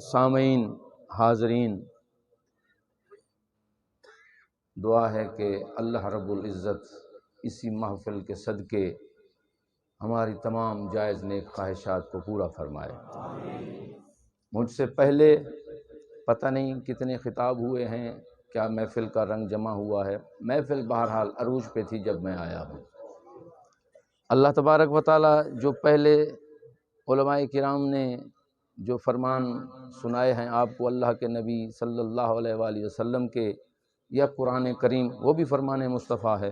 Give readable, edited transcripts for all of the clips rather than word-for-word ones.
سامعین، حاضرین، دعا ہے کہ اللہ رب العزت اسی محفل کے صدقے ہماری تمام جائز نیک خواہشات کو پورا فرمائے۔ مجھ سے پہلے پتہ نہیں کتنے خطاب ہوئے ہیں، کیا محفل کا رنگ جمع ہوا ہے۔ محفل بہرحال عروج پہ تھی جب میں آیا ہوں۔ اللہ تبارک و تعالی جو پہلے علماء کرام نے جو فرمان سنائے ہیں آپ کو اللہ کے نبی صلی اللہ علیہ وآلہ وسلم کے یا قرآن کریم، وہ بھی فرمان مصطفیٰ ہے۔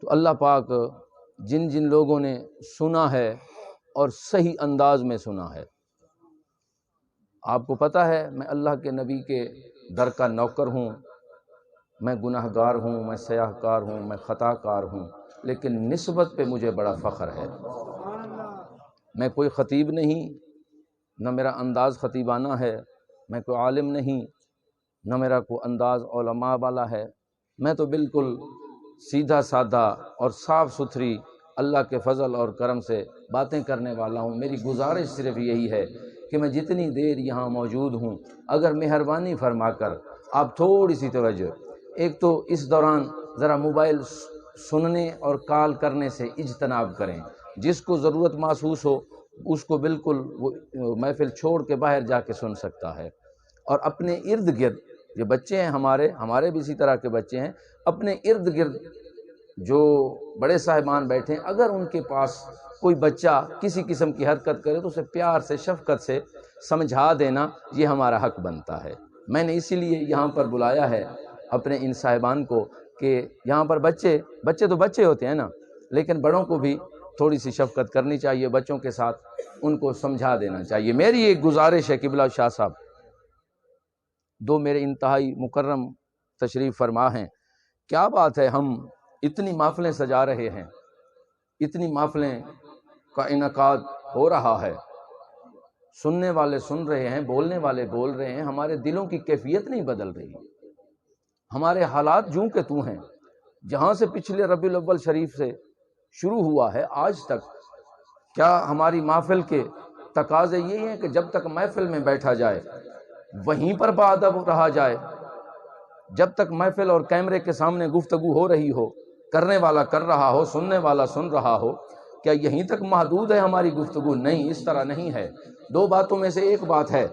تو اللہ پاک جن جن لوگوں نے سنا ہے اور صحیح انداز میں سنا ہے، آپ کو پتہ ہے میں اللہ کے نبی کے در کا نوکر ہوں، میں گناہ گار ہوں، میں سیاہ کار ہوں، میں خطا کار ہوں، لیکن نسبت پہ مجھے بڑا فخر ہے۔ میں کوئی خطیب نہیں، نہ میرا انداز خطیبانہ ہے، میں کوئی عالم نہیں، نہ میرا کوئی انداز علماء والا ہے، میں تو بالکل سیدھا سادہ اور صاف ستھری اللہ کے فضل اور کرم سے باتیں کرنے والا ہوں۔ میری گزارش صرف یہی ہے کہ میں جتنی دیر یہاں موجود ہوں، اگر مہربانی فرما کر آپ تھوڑی سی توجہ، ایک تو اس دوران ذرا موبائل سننے اور کال کرنے سے اجتناب کریں۔ جس کو ضرورت محسوس ہو اس کو بالکل وہ محفل چھوڑ کے باہر جا کے سن سکتا ہے۔ اور اپنے ارد گرد جو بچے ہیں، ہمارے بھی اسی طرح کے بچے ہیں، اپنے ارد گرد جو بڑے صاحبان بیٹھے ہیں، اگر ان کے پاس کوئی بچہ کسی قسم کی حرکت کرے تو اسے پیار سے، شفقت سے سمجھا دینا، یہ ہمارا حق بنتا ہے۔ میں نے اسی لیے یہاں پر بلایا ہے اپنے ان صاحبان کو کہ یہاں پر بچے تو بچے ہوتے ہیں نا، لیکن بڑوں کو بھی تھوڑی سی شفقت کرنی چاہیے، بچوں کے ساتھ ان کو سمجھا دینا چاہیے۔ میری ایک گزارش ہے قبلہ شاہ صاحب، دو میرے انتہائی مکرم تشریف فرما ہیں، کیا بات ہے ہم اتنی محفلیں سجا رہے ہیں، اتنی محفلیں کا انعقاد ہو رہا ہے، سننے والے سن رہے ہیں، بولنے والے بول رہے ہیں، ہمارے دلوں کی کیفیت نہیں بدل رہی، ہمارے حالات جوں کہ توں ہیں۔ جہاں سے پچھلے ربیع الاول شریف سے شروع ہوا ہے آج تک، کیا ہماری محفل کے تقاضے یہ ہیں کہ جب تک محفل میں بیٹھا جائے وہیں پر باادب رہا جائے، جب تک محفل اور کیمرے کے سامنے گفتگو ہو رہی ہو، کرنے والا کر رہا ہو، سننے والا سن رہا ہو، کیا یہیں تک محدود ہے ہماری گفتگو؟ نہیں، اس طرح نہیں ہے۔ دو باتوں میں سے ایک بات ہے،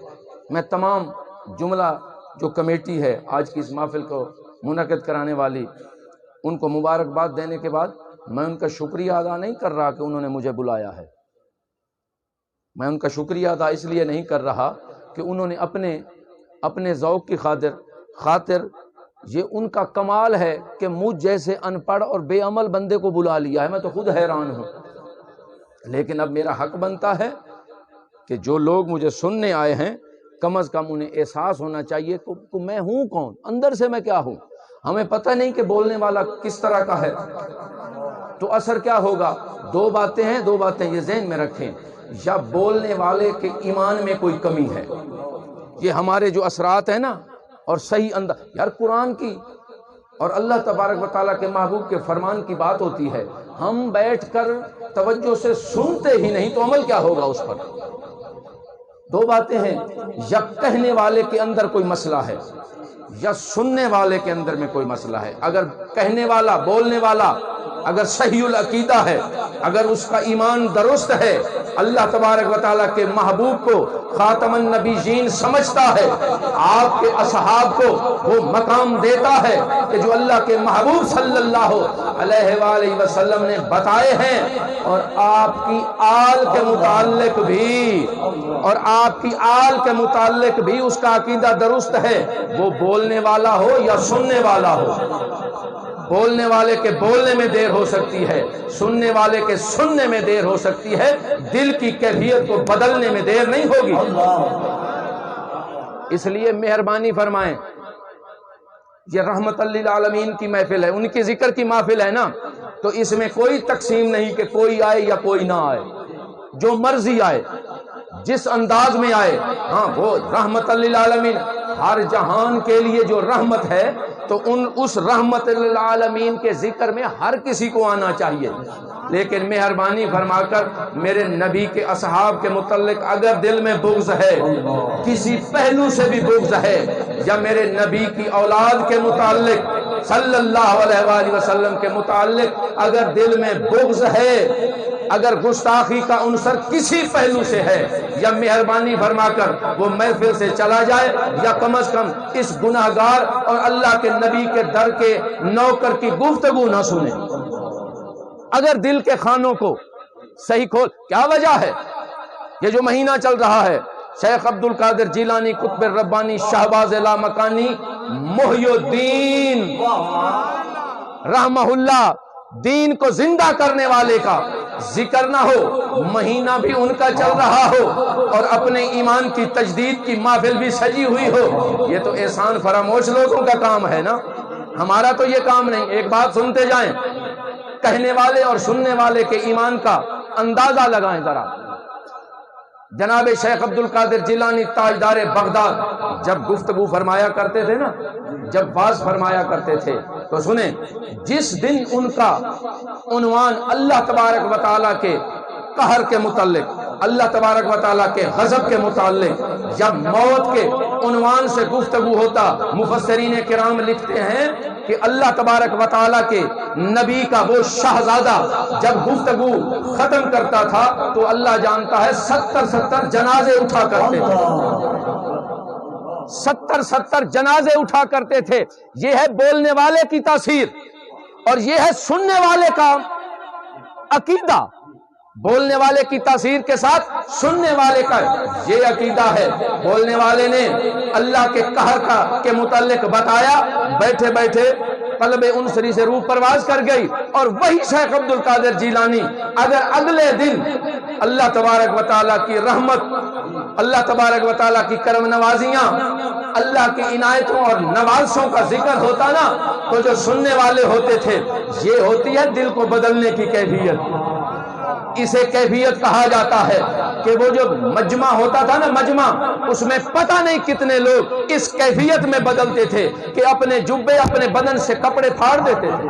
میں تمام جملہ جو کمیٹی ہے آج کی اس محفل کو منعقد کرانے والی، ان کو مبارکباد دینے کے بعد میں ان کا شکریہ ادا نہیں کر رہا کہ انہوں نے مجھے بلایا ہے، میں ان کا شکریہ ادا اس لیے نہیں کر رہا کہ انہوں نے اپنے ذوق کی خاطر یہ ان کا کمال ہے کہ مجھ جیسے ان پڑھ اور بے عمل بندے کو بلا لیا ہے، میں تو خود حیران ہوں۔ لیکن اب میرا حق بنتا ہے کہ جو لوگ مجھے سننے آئے ہیں کم از کم انہیں احساس ہونا چاہیے کہ میں ہوں کون، اندر سے میں کیا ہوں۔ ہمیں پتہ نہیں کہ بولنے والا کس طرح کا ہے تو اثر کیا ہوگا۔ دو باتیں یہ ذہن میں رکھیں، یا بولنے والے کے ایمان میں کوئی کمی ہے، یہ ہمارے جو اثرات ہیں نا، اور صحیح انداز، یار قرآن کی اور اللہ تبارک و تعالیٰ کے محبوب کے فرمان کی بات ہوتی ہے، ہم بیٹھ کر توجہ سے سنتے ہی نہیں تو عمل کیا ہوگا اس پر۔ دو باتیں ہیں، یا کہنے والے کے اندر کوئی مسئلہ ہے یا سننے والے کے اندر میں کوئی مسئلہ ہے۔ اگر کہنے والا، بولنے والا اگر صحیح العقیدہ ہے، اگر اس کا ایمان درست ہے، اللہ تبارک و تعالیٰ کے محبوب کو خاتم النبیین سمجھتا ہے، آپ کے اصحاب کو وہ مقام دیتا ہے کہ جو اللہ کے محبوب صلی اللہ علیہ وآلہ وسلم نے بتائے ہیں، اور آپ کی آل کے متعلق بھی اس کا عقیدہ درست ہے، وہ بولنے والا ہو یا سننے والا ہو۔ بولنے والے کے بولنے میں دیر ہو سکتی ہے، سننے والے کے سننے میں دیر ہو سکتی ہے، دل کی کیفیت کو بدلنے میں دیر نہیں ہوگی۔ اس لیے مہربانی فرمائیں، یہ رحمت للعالمین کی محفل ہے، ان کے ذکر کی محفل ہے نا، تو اس میں کوئی تقسیم نہیں کہ کوئی آئے یا کوئی نہ آئے، جو مرضی آئے، جس انداز میں آئے، ہاں وہ رحمت للعالمین، ہر جہان کے لیے جو رحمت ہے تو اس رحمت للعالمین کے ذکر میں ہر کسی کو آنا چاہیے، لیکن مہربانی فرما کر میرے نبی کے اصحاب کے متعلق اگر دل میں بغض ہے، کسی پہلو سے بھی بغض ہے، یا میرے نبی کی اولاد کے متعلق صلی اللہ علیہ وآلہ وسلم کے متعلق اگر دل میں بغض ہے، اگر گستاخی کا عنصر کسی پہلو سے ہے، یا مہربانی فرما کر وہ محفل سے چلا جائے، یا کم از کم اس گناہگار اور اللہ کے نبی کے در کے نوکر کی گفتگو نہ سنے۔ اگر دل کے خانوں کو صحیح کھول، کیا وجہ ہے؟ یہ جو مہینہ چل رہا ہے، شیخ عبد القادر جیلانی قطب ربانی شہباز لامکانی محی الدین رحمہ اللہ، دین کو زندہ کرنے والے کا ذکر نہ ہو، مہینہ بھی ان کا چل رہا ہو، اور اپنے ایمان کی تجدید کی محفل بھی سجی ہوئی ہو، یہ تو احسان فراموش لوگوں کا کام ہے نا، ہمارا تو یہ کام نہیں۔ ایک بات سنتے جائیں، کہنے والے اور سننے والے کے ایمان کا اندازہ لگائیں ذرا۔ جناب شیخ عبد القادر جیلانی تاجدار بغداد جب گفتگو فرمایا کرتے تھے نا، جب واز فرمایا کرتے تھے تو سنیں، جس دن ان کا عنوان اللہ تبارک و تعالیٰ کے قہر کے متعلق، اللہ تبارک و تعالیٰ کے غضب کے متعلق جب موت کے عنوان سے گفتگو ہوتا، مفسرین کرام لکھتے ہیں کہ اللہ تبارک و تعالیٰ کے نبی کا وہ شہزادہ جب گفتگو ختم کرتا تھا تو اللہ جانتا ہے 70 جنازے اٹھا کرتے تھے، 70 جنازے اٹھا کرتے تھے۔ یہ ہے بولنے والے کی تاثیر، اور یہ ہے سننے والے کا عقیدہ۔ بولنے والے کی تاثیر کے ساتھ سننے والے کا یہ عقیدہ ہے۔ بولنے والے نے اللہ کے قہر کے متعلق بتایا، بیٹھے بیٹھے قلب انصری سے روح پرواز کر گئی، اور وہی شیخ عبد القادر جیلانی اگر اگلے دن اللہ تبارک و تعالیٰ کی رحمت، اللہ تبارک و تعالیٰ کی کرم نوازیاں، اللہ کی عنایتوں اور نوازشوں کا ذکر ہوتا نا، تو جو سننے والے ہوتے تھے، یہ ہوتی ہے دل کو بدلنے کی کیفیت۔ اسے کیفیت کہا جاتا ہے کہ وہ جو مجمع ہوتا تھا نا، مجمع، اس میں پتہ نہیں کتنے لوگ اس کیفیت میں بدلتے تھے کہ اپنے جبے، اپنے بدن سے کپڑے پھاڑ دیتے تھے۔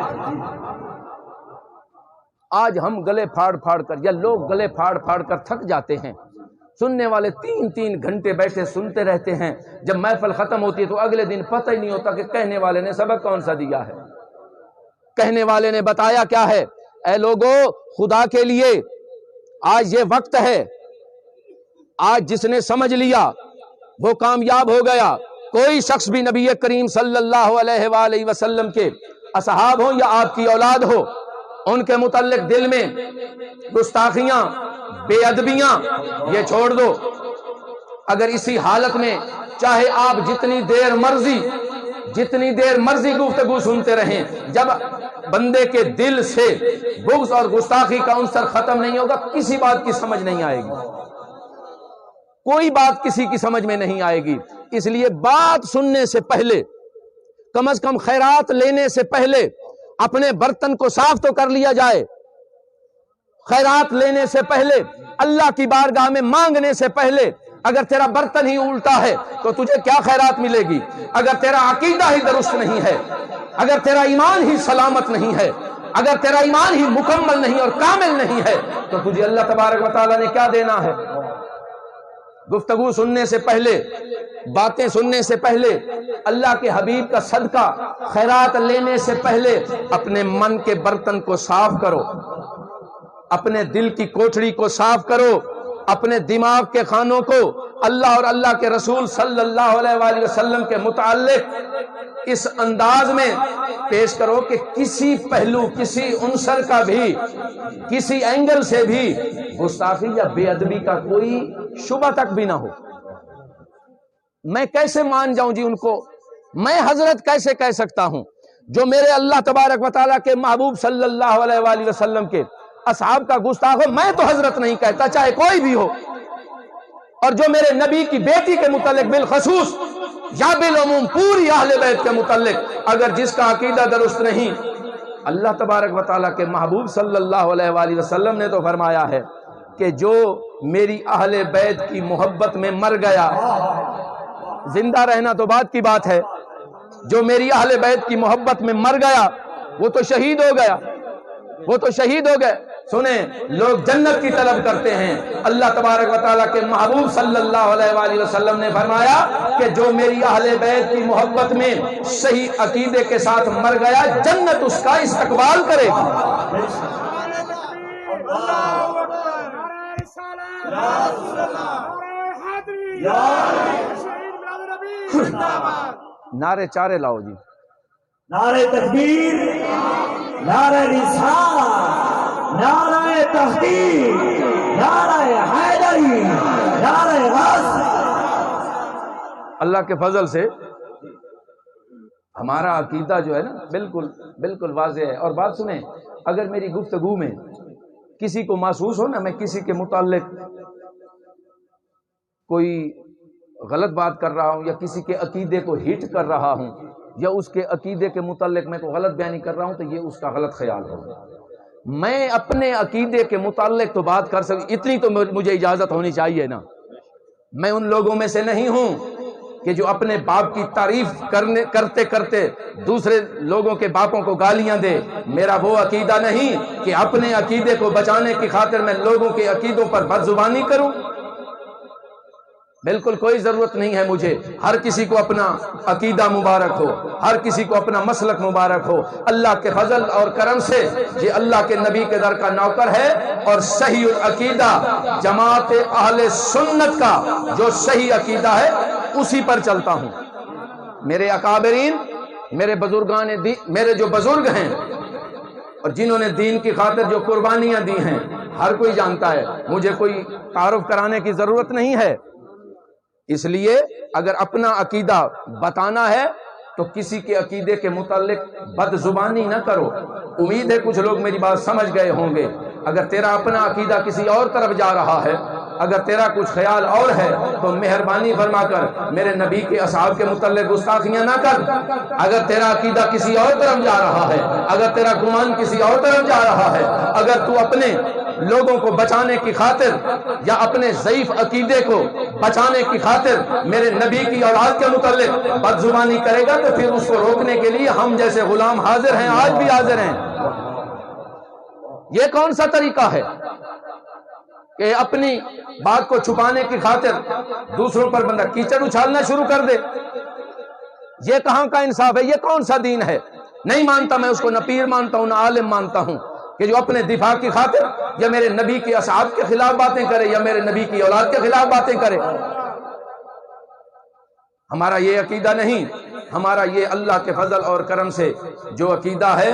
آج ہم گلے پھاڑ پھاڑ کر، یا لوگ گلے پھاڑ پھاڑ کر تھک جاتے ہیں، سننے والے 3 گھنٹے بیٹھے سنتے رہتے ہیں، جب محفل ختم ہوتی ہے تو اگلے دن پتہ ہی نہیں ہوتا کہ کہنے والے نے سبق کون سا دیا ہے، کہنے والے نے بتایا کیا ہے۔ اے لوگو، خدا کے لیے آج یہ وقت ہے، آج جس نے سمجھ لیا وہ کامیاب ہو گیا۔ کوئی شخص بھی نبی کریم صلی اللہ علیہ وآلہ وسلم کے اصحاب ہوں یا آپ کی اولاد ہو، ان کے متعلق دل میں گستاخیاں، بے ادبیاں، یہ چھوڑ دو۔ اگر اسی حالت میں چاہے آپ جتنی دیر مرضی گفتگو سنتے رہیں، جب بندے کے دل سے بغض اور گستاخی کا عنصر ختم نہیں ہوگا، کسی بات کی سمجھ نہیں آئے گی، کوئی بات کسی کی سمجھ میں نہیں آئے گی۔ اس لیے بات سننے سے پہلے، کم از کم خیرات لینے سے پہلے اپنے برتن کو صاف تو کر لیا جائے۔ خیرات لینے سے پہلے، اللہ کی بارگاہ میں مانگنے سے پہلے، اگر تیرا برتن ہی الٹا ہے تو تجھے کیا خیرات ملے گی؟ اگر تیرا عقیدہ ہی درست نہیں ہے، اگر تیرا ایمان ہی سلامت نہیں ہے، اگر تیرا ایمان ہی مکمل نہیں اور کامل نہیں ہے، تو تجھے اللہ تبارک و تعالیٰ نے کیا دینا ہے؟ گفتگو سننے سے پہلے، باتیں سننے سے پہلے، اللہ کے حبیب کا صدقہ خیرات لینے سے پہلے اپنے من کے برتن کو صاف کرو، اپنے دل کی کوٹھڑی کو صاف کرو، اپنے دماغ کے خانوں کو اللہ اور اللہ کے رسول صلی اللہ علیہ وآلہ وسلم کے متعلق اس انداز میں پیش کرو کہ کسی پہلو، کسی عنصر کا بھی، کسی اینگل سے بھی گستاخی یا بے ادبی کا کوئی شبہ تک بھی نہ ہو۔ میں کیسے مان جاؤں جی ان کو؟ میں حضرت کیسے کہہ سکتا ہوں؟ جو میرے اللہ تبارک و تعالیٰ کے محبوب صلی اللہ علیہ وآلہ وسلم کے اصحاب کا گستاخ ہو، میں تو حضرت نہیں کہتا، چاہے کوئی بھی ہو۔ اور جو میرے نبی کی بیٹی کے متعلق بالخصوص یا بالعموم پوری اہل بیت کے متعلق اگر جس کا عقیدہ درست نہیں، اللہ تبارک و تعالیٰ کے محبوب صلی اللہ علیہ وآلہ وسلم نے تو فرمایا ہے کہ جو میری اہل بیت کی محبت میں مر گیا زندہ رہنا تو بات کی بات ہے، جو میری اہل بیت کی محبت میں مر گیا وہ تو شہید ہو گیا، وہ تو شہید ہو گئے۔ سنیں، لوگ جنت کی طلب کرتے ہیں، اللہ تبارک و تعالیٰ کے محبوب صلی اللہ علیہ وآلہ وسلم نے فرمایا کہ جو میری اہل بیت کی محبت میں صحیح عقیدے کے ساتھ مر گیا، جنت اس کا استقبال کرے گی۔ نعرے چارے لاؤ جی، نعرہ تکبیر، نعرہ رسالت، نعرہ تحقیق، نعرہ حیدری، نعرہ غوث۔ اللہ کے فضل سے ہمارا عقیدہ جو ہے نا بالکل واضح ہے۔ اور بات سنیں، اگر میری گفتگو میں کسی کو محسوس ہو نا میں کسی کے متعلق کوئی غلط بات کر رہا ہوں یا کسی کے عقیدے کو ہٹ کر رہا ہوں یا اس کے عقیدے کے متعلق میں کوئی غلط بیانی کر رہا ہوں تو یہ اس کا غلط خیال ہوگا۔ میں اپنے عقیدے کے متعلق تو بات کر سکوں، اتنی تو مجھے اجازت ہونی چاہیے نا۔ میں ان لوگوں میں سے نہیں ہوں کہ جو اپنے باپ کی تعریف کرتے کرتے دوسرے لوگوں کے باپوں کو گالیاں دے۔ میرا وہ عقیدہ نہیں کہ اپنے عقیدے کو بچانے کی خاطر میں لوگوں کے عقیدوں پر بدزبانی کروں، بالکل کوئی ضرورت نہیں ہے مجھے۔ ہر کسی کو اپنا عقیدہ مبارک ہو، ہر کسی کو اپنا مسلک مبارک ہو۔ اللہ کے فضل اور کرم سے یہ اللہ کے نبی کے در کا نوکر ہے اور صحیح العقیدہ جماعت اہل سنت کا جو صحیح عقیدہ ہے اسی پر چلتا ہوں۔ میرے اکابرین، میرے بزرگان دین، میرے جو بزرگ ہیں اور جنہوں نے دین کی خاطر جو قربانیاں دی ہیں، ہر کوئی جانتا ہے، مجھے کوئی تعارف کرانے کی ضرورت نہیں ہے۔ اس لیے اگر اپنا عقیدہ بتانا ہے تو کسی کے عقیدے کے متعلق بد زبانی نہ کرو۔ امید ہے کچھ لوگ میری بات سمجھ گئے ہوں گے۔ اگر تیرا اپنا عقیدہ کسی اور طرف جا رہا ہے، اگر تیرا کچھ خیال اور ہے تو مہربانی فرما کر میرے نبی کے اصحاب کے متعلق گستاخیاں نہ کر۔ اگر تیرا عقیدہ کسی اور طرف جا رہا ہے، اگر تیرا گمان کسی اور طرف جا رہا ہے، اگر تو اپنے لوگوں کو بچانے کی خاطر یا اپنے ضعیف عقیدے کو بچانے کی خاطر میرے نبی کی اولاد کے متعلق بدزبانی کرے گا تو پھر اس کو روکنے کے لیے ہم جیسے غلام حاضر ہیں، آج بھی حاضر ہیں۔ یہ کون سا طریقہ ہے کہ اپنی بات کو چھپانے کی خاطر دوسروں پر بندہ کیچڑ اچھالنا شروع کر دے؟ یہ کہاں کا انصاف ہے؟ یہ کون سا دین ہے؟ نہیں مانتا میں اس کو، نہ پیر مانتا ہوں نہ عالم مانتا ہوں کہ جو اپنے دفاع کی خاطر یا میرے نبی کے اصحاب کے خلاف باتیں کرے یا میرے نبی کی اولاد کے خلاف باتیں کرے۔ ہمارا یہ عقیدہ نہیں، ہمارا یہ اللہ کے فضل اور کرم سے جو عقیدہ ہے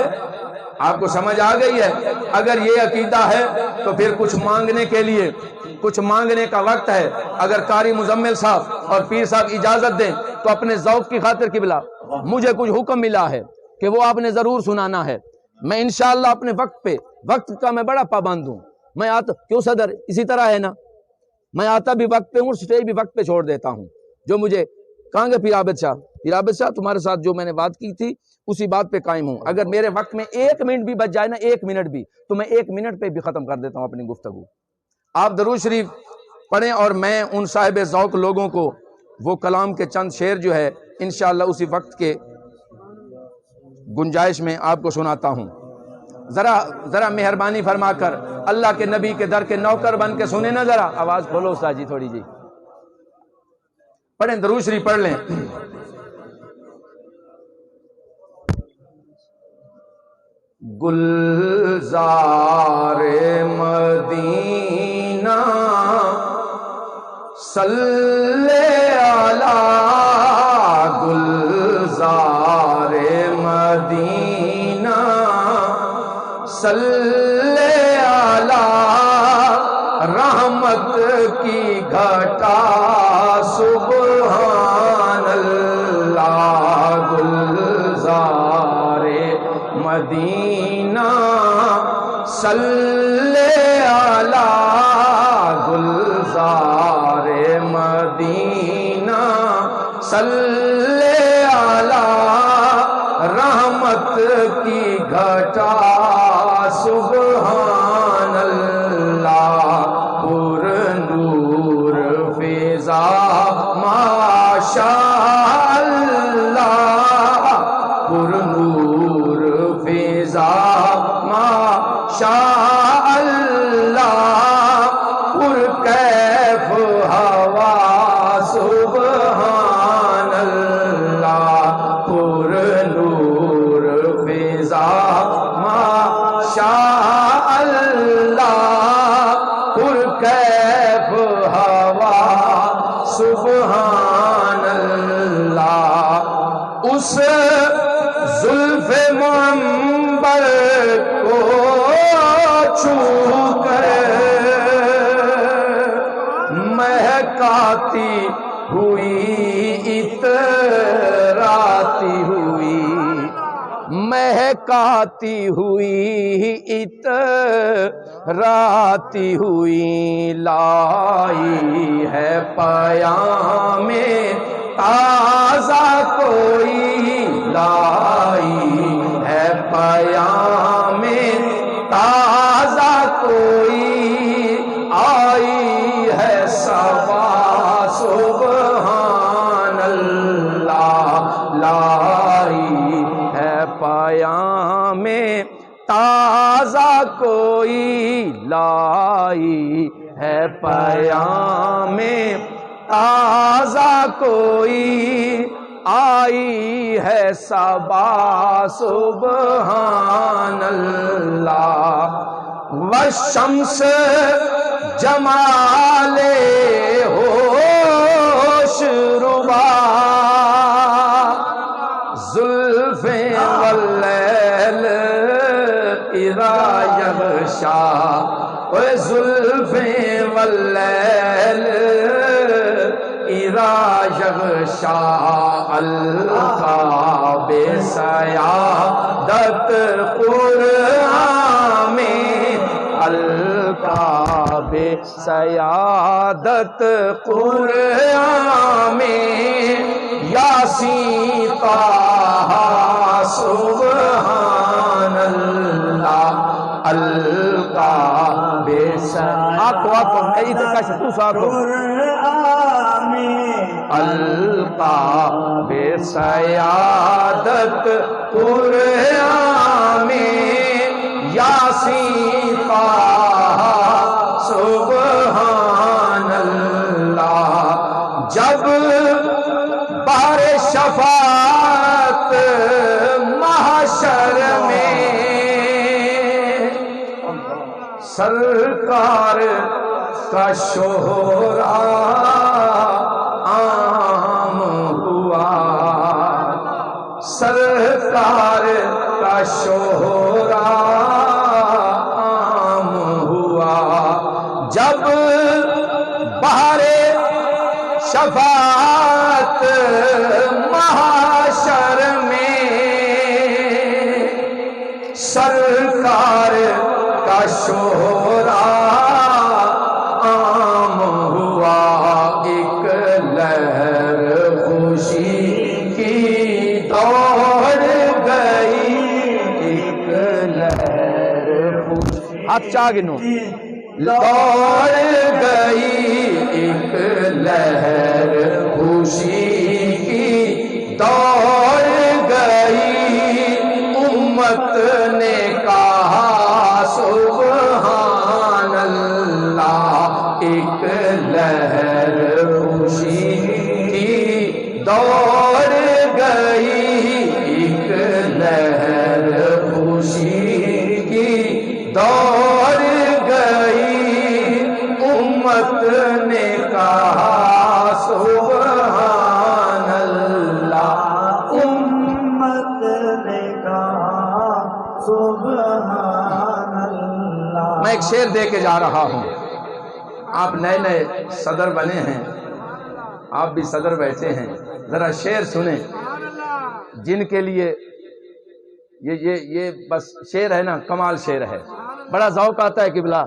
آپ کو سمجھ آ گئی ہے۔ اگر یہ عقیدہ ہے تو پھر کچھ مانگنے کے لیے، کچھ مانگنے کا وقت ہے۔ اگر قاری مزمل صاحب اور پیر صاحب اجازت دیں تو اپنے ذوق کی خاطر قبلہ مجھے کچھ حکم ملا ہے کہ وہ آپ نے ضرور سنانا ہے۔ میں انشاءاللہ اپنے وقت کا میں بڑا پابند ہوں۔ میں آتا کیوں صدر اسی طرح ہے نا، میں آتا بھی وقت پہ ہوں، سٹیج بھی وقت پہ چھوڑ دیتا ہوں۔ جو مجھے کہاں گے پیر عابد شاہ تمہارے ساتھ جو میں نے بات کی تھی اسی بات پہ قائم ہوں۔ اگر میرے وقت میں 1 منٹ بھی بچ جائے نا، 1 منٹ بھی، تو میں 1 منٹ پہ بھی ختم کر دیتا ہوں اپنی گفتگو۔ آپ درود شریف پڑھیں اور میں ان صاحب ذوق لوگوں کو وہ کلام کے چند شعر جو ہے انشاءاللہ اسی وقت کے گنجائش میں آپ کو سناتا ہوں۔ ذرا مہربانی فرما کر اللہ کے نبی کے در کے نوکر بن کے سنیں نا، ذرا آواز کھولو استاد جی تھوڑی جی، پڑھیں درود شریف پڑھ لیں۔ گلزار مدینہ صلی علی گلزار مدینہ صلی علی رحمت کی گھٹا سبحان اللہ گلزار مدینہ صلی علی گلزار مدینہ صلی علی رحمت کی گھٹا سبحان اللہ پر نور فضا شاء اللہ پر نور فضا ما شاء اللہ پر کیف ہوا سبحان اللہ پر نور فضا ما شاء اللہ پر کیف ہوا سبحان اللہ اس زلف منبر کو چھو کر مہکاتی ہوئی اتراتی ہوئی مہکاتی ہوئی اتراتی ہوئی لائی ہے پیام تازہ کوئی لائی ہے پیام تازہ کوئی آئی ہے صبا سبحان اللہ لائی ہے پیام تازہ کوئی لائی ہے پیام تازہ کوئی آئی ہے صبا سبحان اللہ والشمس جمال ہوش ربا زلفیں واللیل اذا یغشا زلفیں واللیل اذا یغشا القاب سیادت قرآن میں القاب سیادت قرآن میں یاسین طہ سبحان اللہ القاب آکو القاب سیادت قرآن میں یاسین طہ سبحان اللہ جب بہر شفاعت محشر میں سرکار کا شہرا عام ہوا سرکار کا شہرا عام ہوا جب بہر شفاعت محشر میں سرکار کا شہرا عام ہوا ایک لہر خوشی کی دوڑ گئی ایک لہر خوشی ہاتھ چاہ گنو دوڑ گئی ایک لہر خوشی کی دوڑ گئی امت نے کہا سبحان اللہ ایک لہر خوشی کی دوڑ گئی ایک لہر خوشی کی دوڑ گئی امت نے کہا سبحان اللہ امت نے کہا سبحان اللہ میں ایک شعر دے کے جا رہا ہوں آپ نئے نئے صدر بنے ہیں آپ بھی صدر بیٹھے ہیں ذرا شعر سنیں جن کے لیے یہ بس شعر ہے نا کمال شعر ہے بڑا ذوق آتا ہے قبلہ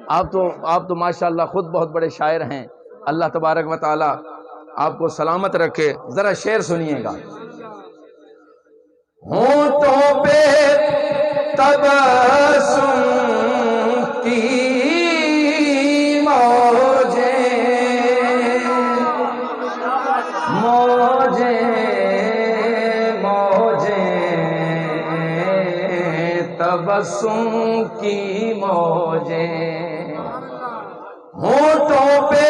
آپ تو ماشاءاللہ خود بہت بڑے شاعر ہیں اللہ تبارک و تعالی آپ کو سلامت رکھے ذرا شعر سنیے گا ہونٹوں پہ تبسم کی موجیں تبسم کی موجیں، ہونٹوں پہ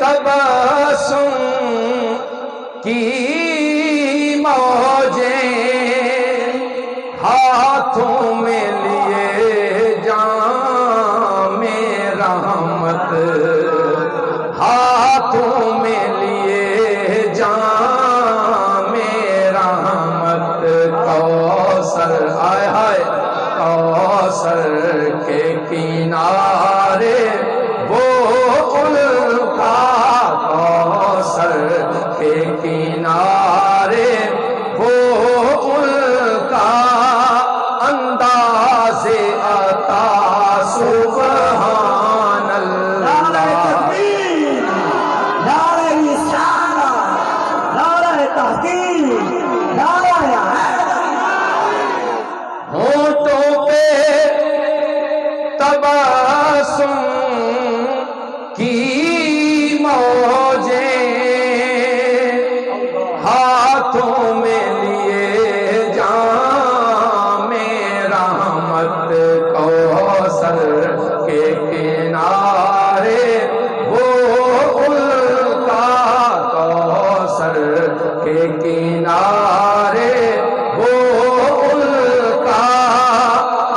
تبسم کی موجیں، ہاتھوں میں لیے جام رحمت، ہاتھوں میں لیے جام رحمت، کوثر آئے ہائے کوثر کے کنارے وہ ان کا، کوثر کے کنارے وہ ان کا، انداز عطا سبحان اللہ۔ نعرہ تکبیر، نعرہ رسالت، نعرہ تحقیق، نعرہ حیدری۔ ہونٹوں پہ تبسم کی موجیں، ہاتھوں میں لیے جام رحمت، کوثر کے کنارے وہ ان کا، کوثر کے کنارے وہ ان کا،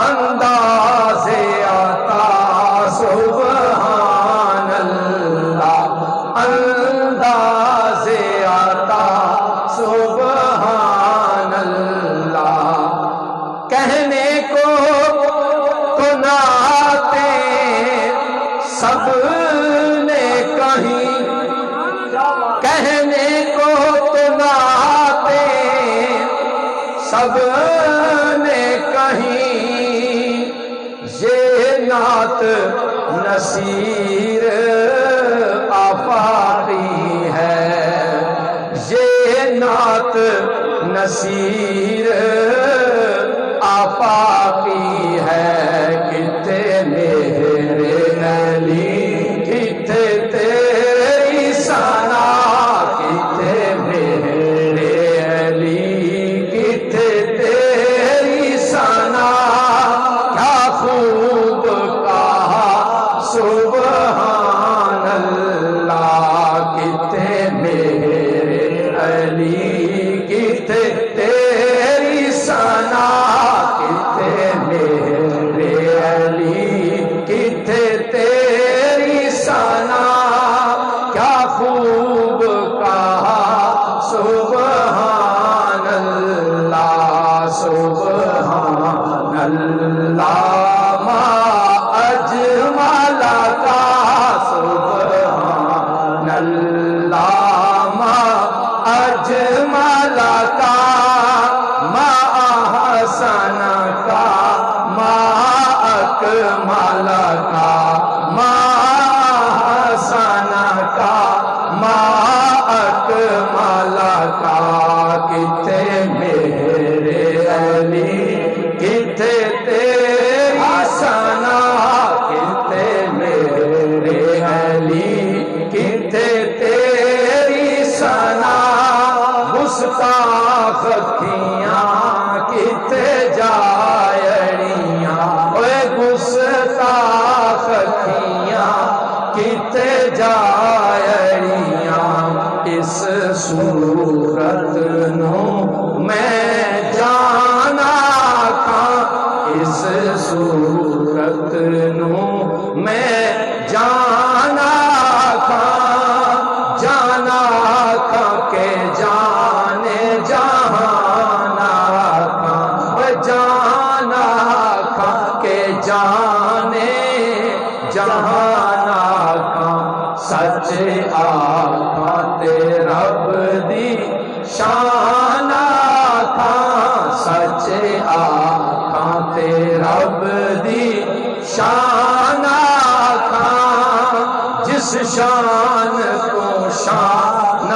انداز عطا سبحان اللہ، انداز عطا سبحان اللہ۔ کہنے کو تو نعتیں سب نے کہیں، کہنے کو تو نعتیں سب نے کہیں، یہ نعت نصیر آفاقی ہے، یہ نعت نصیر آفاقی ہے، کتے میرے علی کتے تیری ثنا، کتے میرے علی کتے تیری ثنا، کیا خوب کہا سبحان اللہ، کتے میرے علی کتے تیری ثنا، کتے میرے علی کتے تیری ثنا، کیا خوب کہا سبحان اللہ، سبحان اللہ، ما اجمل کا سبحان اللہ، ما اجمل کا، ما احسن کا، ما اکمل کا، ما احسن کا، ما اکمل کا، کتے میرے علی کتے تیری ثنا، کتے میرے علی کتے تیری ثنا، گستاخ کھیاں کتے جائڑیاں، اے گستاخ کھیاں کتے جائڑیاں، اس صورت نو میں جانا تھا، اس صورت نو میں جانا تھا، جانا تھا کہ جانے جہانا تھا، جانا تھا کہ جانے جہانا تھا، سچ آقا تے رب دی شان تھا، سچ آقا تے رب دی شان تھا، جس شان کو شان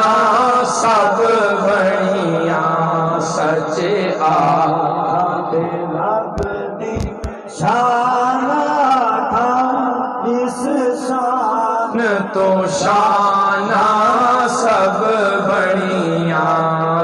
سب بڑیاں، سچ آقا تے رب دی شان تھا، جس شان تو شان سب بڑیاں،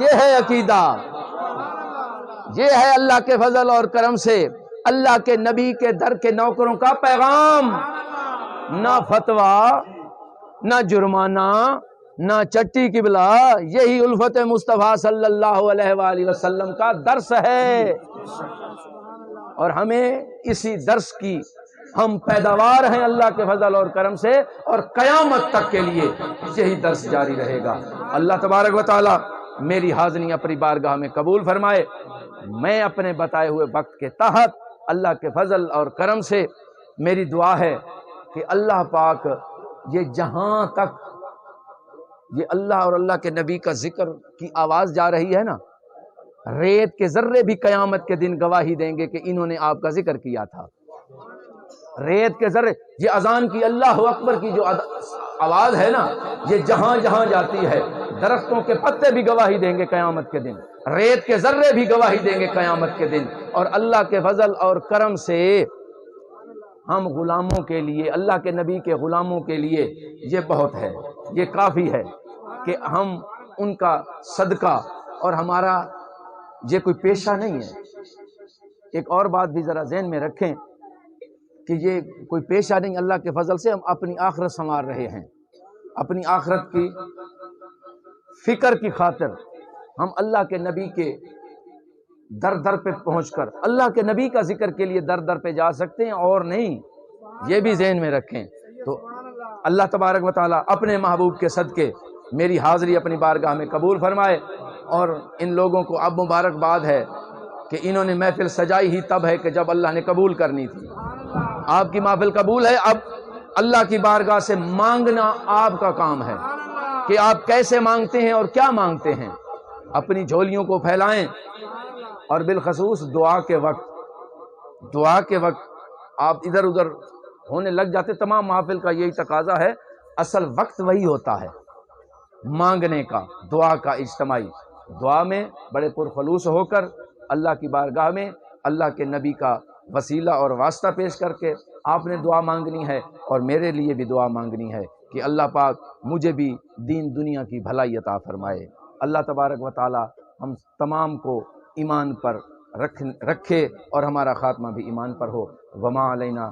یہ ہے عقیدہ، یہ ہے اللہ کے فضل اور کرم سے اللہ کے نبی کے در کے نوکروں کا پیغام۔ نہ فتویٰ، نہ جرمانہ، نہ چٹی قبلہ، یہی الفت مصطفیٰ صلی اللہ علیہ وآلہ وسلم کا درس ہے، اور ہمیں اسی درس کی ہم پیداوار ہیں اللہ کے فضل اور کرم سے، اور قیامت تک کے لیے یہی درس جاری رہے گا۔ اللہ تبارک و تعالی میری حاضری اپنی بارگاہ میں قبول فرمائے۔ میں اپنے بتائے ہوئے وقت کے تحت اللہ کے فضل اور کرم سے میری دعا ہے کہ اللہ پاک یہ جہاں تک یہ اللہ اور اللہ کے نبی کا ذکر کی آواز جا رہی ہے نا، ریت کے ذرے بھی قیامت کے دن گواہی دیں گے کہ انہوں نے آپ کا ذکر کیا تھا۔ ریت کے ذرے، یہ اذان کی اللہ اکبر کی جو آواز ہے نا، یہ جہاں جہاں جاتی ہے، درختوں کے پتے بھی گواہی دیں گے قیامت کے دن، ریت کے ذرے بھی گواہی دیں گے قیامت کے دن۔ اور اللہ کے فضل اور کرم سے ہم غلاموں کے لیے، اللہ کے نبی کے غلاموں کے لیے یہ بہت ہے، یہ کافی ہے کہ ہم ان کا صدقہ، اور ہمارا یہ کوئی پیشہ نہیں ہے۔ ایک اور بات بھی ذرا ذہن میں رکھیں کہ یہ کوئی پیشہ نہیں، اللہ کے فضل سے ہم اپنی آخرت سنوار رہے ہیں۔ اپنی آخرت کی فکر کی خاطر ہم اللہ کے نبی کے در در پہ پہنچ کر اللہ کے نبی کا ذکر کے لیے در در پہ جا سکتے ہیں، اور نہیں، یہ بھی ذہن میں رکھیں۔ تو اللہ تبارک و تعالیٰ اپنے محبوب کے صدقے میری حاضری اپنی بارگاہ میں قبول فرمائے، اور ان لوگوں کو اب مبارکباد ہے کہ انہوں نے محفل سجائی ہی تب ہے کہ جب اللہ نے قبول کرنی تھی۔ آپ کی محفل قبول ہے، اب اللہ کی بارگاہ سے مانگنا آپ کا کام ہے کہ آپ کیسے مانگتے ہیں اور کیا مانگتے ہیں۔ اپنی جھولیوں کو پھیلائیں، اور بالخصوص دعا کے وقت آپ ادھر ادھر ہونے لگ جاتے۔ تمام محفل کا یہی تقاضا ہے، اصل وقت وہی ہوتا ہے مانگنے کا، دعا کا، اجتماعی دعا میں بڑے پرخلوص ہو کر اللہ کی بارگاہ میں اللہ کے نبی کا وسیلہ اور واسطہ پیش کر کے آپ نے دعا مانگنی ہے، اور میرے لیے بھی دعا مانگنی ہے کہ اللہ پاک مجھے بھی دین دنیا کی بھلائی عطا فرمائے۔ اللہ تبارک و تعالی ہم تمام کو ایمان پر رکھے، اور ہمارا خاتمہ بھی ایمان پر ہو۔ وما علینا